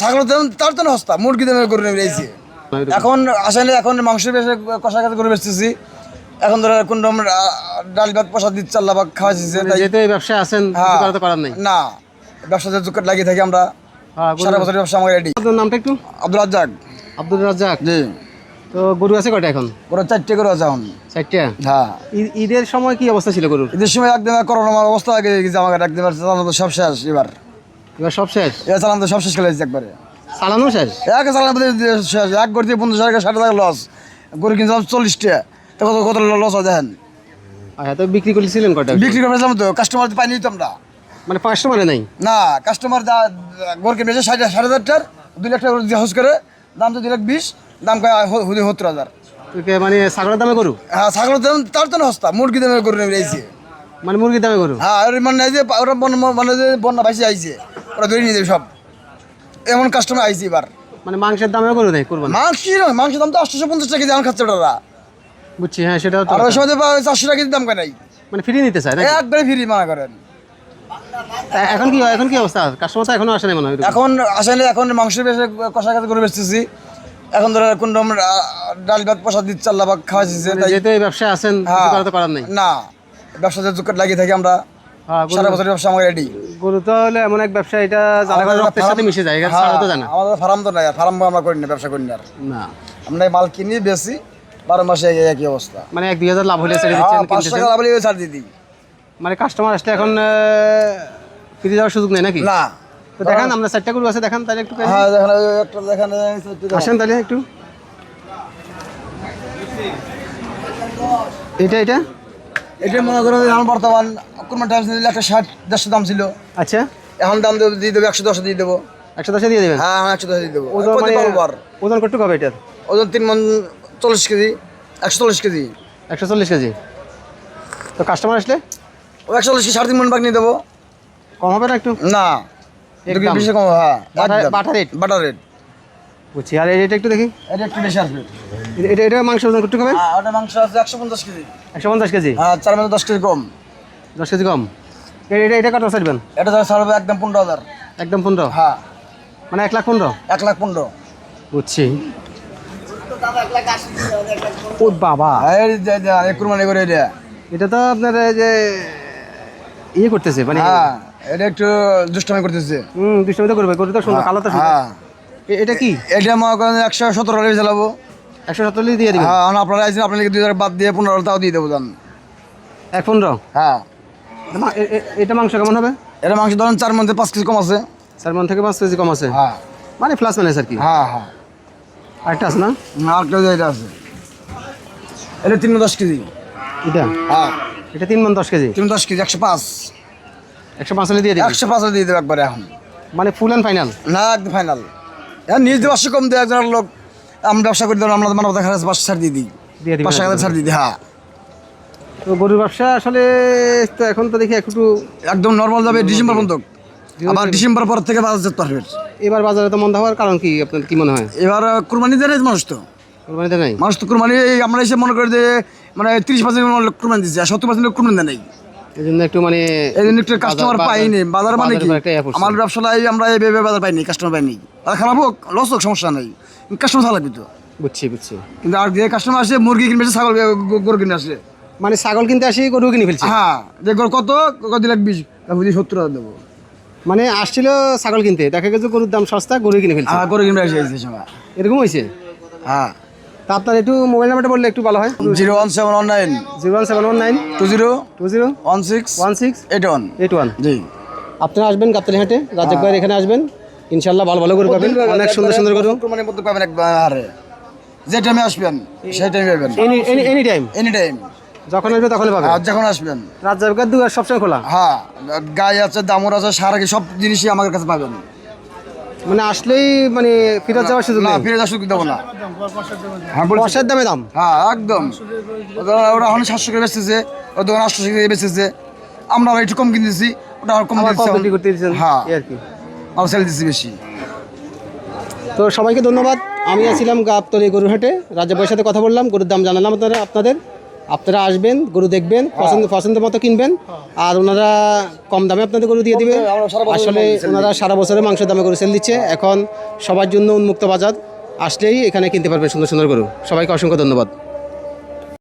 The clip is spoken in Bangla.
ছাগল তার তো হস্তা মুরগি দামে করে নিয়েছি এখন আসলে এখন মাংস বেশি কষা কাছে করে বেচতেছি এখন ধরো কোন ডাল ভাত প্রসাদ দিচ্ছে আল্লাহ পাক খাওয়াইছে যেহেতু এই ব্যবসায় আছেন কিছু করাতে পারার নাই না ব্যবসাতে জোকার লাগিয়ে থাকি আমরা সারা বছর ব্যবসা আমার রেডি। আপনার নামটা একটু? আব্দুল রাজ্জাক। আব্দুল রাজ্জাক। জি। তো গরু আছে কয়টা এখন? গরু 4টে গরু আছে এখন। 4টা? হ্যাঁ। ঈদের সময় কি অবস্থা ছিল গরুর? ঈদের সময় একদম করোনার অবস্থা আগে আমাকে একদম চালানো তো সব শেষ এবার সব শেষ? এবার চালানো তো সব শেষ করে একবারে চালানো শেষ? চালানো শেষ এক গরু দিয়ে 50,000 60,000 লস গরু কিনছিলাম 40টা তো কত লস হয় দেখেন। আচ্ছা তো বিক্রি করেছিলেন কয়টা? বিক্রি করেছিলাম তো কাস্টমার পাইনি তো আমরা মানে 500 মানে নাই না কাস্টমার গরু কিনেছে 60,000 2 লাখ টাকা হাউস করে দাম তো 2,20,000 দাম 70,000 মানে ছাগলের দামে গরু? হ্যাঁ ছাগলের দাম তার তো হস্তা মুরগি দামে গরু নিয়েছে মানে মুরগির দামে গরু? হ্যাঁ মানে যে ওরা মানে যে বন্যা ভাইসে আইছে ওরা ধরে নিয়ে যাবে সব এমন কাস্টমার আইছে এবার। মানে মাংসের দামে গরু নেই কোরবানি? মাংসের দাম তো 850 টাকা কেজি এখন খাচ্ছে ওরা। বুঝছি হ্যাঁ সেটাও তো। আর ওই সময় 400 টাকা কেজি দাম কেন নাই মানে ফ্রি নিতে চায় না একবারে ফ্রি মানা করেন। এখন কি অবস্থা? কাস্টমার তো এখনো আসে না মনে হয়। এখন আসলে এখন মাংস বেশি কষা কাছে করে বেচতেছি এখন ধরো কোন ডাল ভাত প্রসাদ দিচ্ছে আল্লাহ পাক খাওয়াইছে যেহেতু এই ব্যবসায় আছেন কিছু করাতে পারার নাই না ব্যবসাতে জোকার লাগিয়ে থাকি আমরা সারা বছর ব্যবসা আমার রেডি। গরু তো হলে এমন এক ব্যবসা এটা জানাগর রক্তের সাথে মিশে যায় ছাড়া তো জানা। আমাদের ফার্ম তো নাই ফার্ম আমরা করি না ব্যবসা করি না না আমরা মাল কিনি বেশি 12 মাসে একই অবস্থা মানে 1-2 হাজার লাভ হলে ছেড়ে দিচ্ছেন 500 টাকা লাভ হলে ছাড় দিয়ে দিই। মানে কাস্টমার আসলে এখন ফিরে যাওয়ার সুযোগ নেই নাকি? না তো দেখান আমরা 4টা গরু আছে দেখান তাহলে একটু। হ্যাঁ দেখেন একটা দেখেন আসেন তাহলে একটু। এটা এটা এটা মনে করেন এখন বর্তমান কোরবানি টাইম ছিল 160-150 দাম ছিল। আচ্ছা এখন দাম দিয়ে দেবো 110 দিয়ে দেবো। 110 দিয়ে দেবেন? হ্যাঁ 110 দিয়ে দেবো। ওজন কত হবে এটার? ওজন 3 মণ 40 কেজি 140 কেজি। 140 কেজি। তো কাস্টমার আসলে 140 কি 3.5 মণ বাগ নিয়ে দেবো। কম হবে না একটু? না একটু বেশি কম। হ্যাঁ বাটার রেট বুঝছি। আর এটা একটু দেখি এটা একটু বেশি আসবে। এটা মাংস ওজন কত হবে? ওটা মাংস আছে 150 কেজি। 150 কেজি? হ্যাঁ 4 মধ্যে 10 কেজি কম। 10 কেজি কম। এটা কত ছাড়বেন? এটা ছাড়বে একদম 15,000। একদম 15? হ্যাঁ মানে 1,15,000? 1,15,000 বুঝছি। ও বাবা এই কুরবানি করে এটা তো আপনার যে ইয়ে করতেছে মানে হ্যাঁ এটা একটু দুষ্টামি করতেছে। দুষ্টামি তো করবে গরু তো সুন্দর কালো তো সুন্দর। হ্যাঁ এটা কি? এটা মনে করেন 117 টাকা চালাবো। 117 দিয়ে দিবেন? হ্যাঁ আপনারা আইছেন আপনাকে 2,000 বাদ দিয়ে 15 টাকাও দিয়ে দেবো দাম। 1,15? হ্যাঁ। এটা মাংস কেমন হবে? এটা মাংস ধরেন 4 মণ থেকে 5 কেজি কম আছে। 4 মণ থেকে 5 কেজি কম আছে? হ্যাঁ মানে প্লাস মাইনাস আর কি। হ্যাঁ হ্যাঁ আরেকটা আছে না? আরেকটা এটা আছে এটা 3 মণ 10 কেজি। এটা? হ্যাঁ এটা 3 মণ 10 কেজি। 3 মণ 10 কেজি 105। 105 হলে দিয়ে দিবেন? 105 দিয়ে দেবো একবারে এখন। মানে ফুল অ্যান্ড ফাইনাল? না একদম ফাইনাল। হ্যাঁ নিজ দিয়ে 500 কম দেয় একজন লোক আমরা ব্যবসা করি ধরুন আমরা মানবতা খারাপ 500 ছাড় দিয়ে দিই 500 টাকা ছাড় দিয়ে দিই। হ্যাঁ তো গরুর ব্যবসা আসলে তো এখন তো দেখি একটু একদম নর্মাল যাবে ডিসেম্বর পর্যন্ত। আবার ডিসেম্বর পর থেকে বাজার যেতে পারবে। এবার বাজারে তো মন্দা হওয়ার কারণ কি আপনার কি মনে হয়? এবার কুরবানি দেয় মানুষ তো কুরবানিতে নাই মানুষ তো কুরবানি আমরা এসে মনে করি যে মানে 30% লোক কুরবানি দিচ্ছে আর 70% লোক কুরবানি দেয় নাই। এই জন্য একটু মানে এই জন্য একটু কাস্টমার পাইনি বাজার মানে কি আমার ব্যবসায় আমরা এইভাবে বাজার পাইনি কাস্টমার পাইনি। আর খারাপ হোক লস হোক সমস্যা নেই কাস্টমার ভালো লাগবে তো। বুঝছি কিন্তু আর যে কাস্টমার আসে মুরগি কিনবে ছাগল গরু কিনে আসে মানে ছাগল কিনতে আসি গরু কিনে ফেলছে। হ্যাঁ যে গরু কত 2,20,000 70 টাকা দেবো। মানে আসছিল ছাগল কিনতে দেখা গেছে গরুর দাম সস্তা গরু কিনে ফেলছে। হ্যাঁ গরু কিনবে এসে সময় এরকম হয়েছে? হ্যাঁ। তা আপনার একটু মোবাইল নাম্বারটা বললে একটু ভালো হয়। 01719 01719 20 16 জি। আপনারা আসবেন গাবতলী রাজ্জাক ভাইয়ের এখানে আসবেন ইনশাল্লাহ ভালো ভালো গরু পাবেন অনেক সুন্দর গরু মানে মধ্যে পাবেন একবার যে টাইমে আসবেন সেই টাইমে পাবেন এনি টাইম যখন আসবে তখন পাবেন। যখন আসবেন রাজ্জাক ভাইয়ের দোকান সবসময় খোলা? হ্যাঁ গায়ে আছে দামর আছে সার সব জিনিসই আমার কাছে পাবেন। মানে আসলেই মানে ফিরে যাওয়ার সুযোগ না ফিরে যাওয়ার সুযোগ দেবো না। হ্যাঁ বর্ষার দামে দাম? হ্যাঁ একদম ওরা এখন 700 করে বেচতেছে ওর দোকান 800 করে বেচতেছে আমরা একটু কম কিনতেছি ওটা আর কম করতে দিচ্ছেন। হ্যাঁ আর কি আমরা সেল দিচ্ছি বেশি। তো সবাইকে ধন্যবাদ। আমি আসছিলাম গাবতলী গরুর হাটে রাজ্জাক ভাইয়ের সাথে কথা বললাম গরুর দাম জানালাম আপনাদের। আপনারা আসবেন, গরু দেখবেন, পছন্দ মতো কিনবেন, আর ওনারা কম দামে আপনাদের গরু দিয়ে দিবে। আমরা সারা বছর আসলে ওনারা সারা বছরে মাংসের দামে গরু সেল দিচ্ছে। এখন সবার জন্য উন্মুক্ত বাজার, আসলেই এখানে কিনতে পারবেন সুন্দর সুন্দর গরু। সবাইকে অসংখ্য ধন্যবাদ।